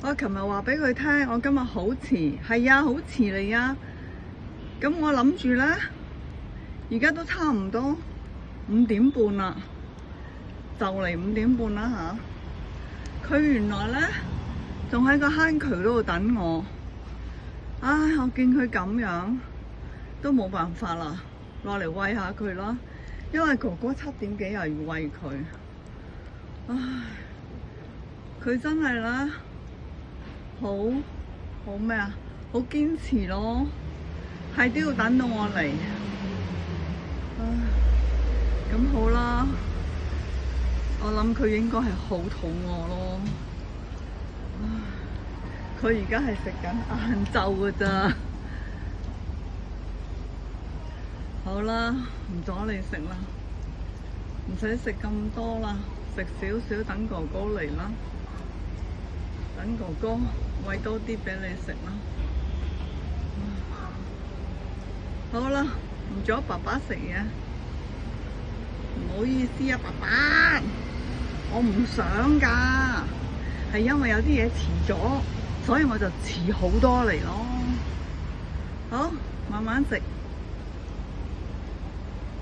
我琴日話俾佢聽，我今日好遲，係啊，好遲嚟啊。咁我諗住咧，而家都差唔多5點半啦，就嚟5點半啦吓。佢原來咧仲喺個坑渠嗰度等我。唉，我見佢咁樣都冇辦法啦，落嚟餵下佢啦。因為哥哥7點幾又要餵佢。唉，佢真係咧。好咩啊？好堅持咯，係都要等到我嚟。唉，咁好啦，我諗佢應該係好肚餓咯。唉，佢而家係食緊晏晝㗎咋。好啦，唔阻你食啦，唔使食咁多啦，食少少等哥哥嚟啦。等哥哥餵多啲俾你食啦。好啦，唔阻爸爸食嘢，唔好意思啊，爸爸，我唔想㗎，係因為有啲嘢遲咗，所以我就遲好多嚟咯。好，慢慢食。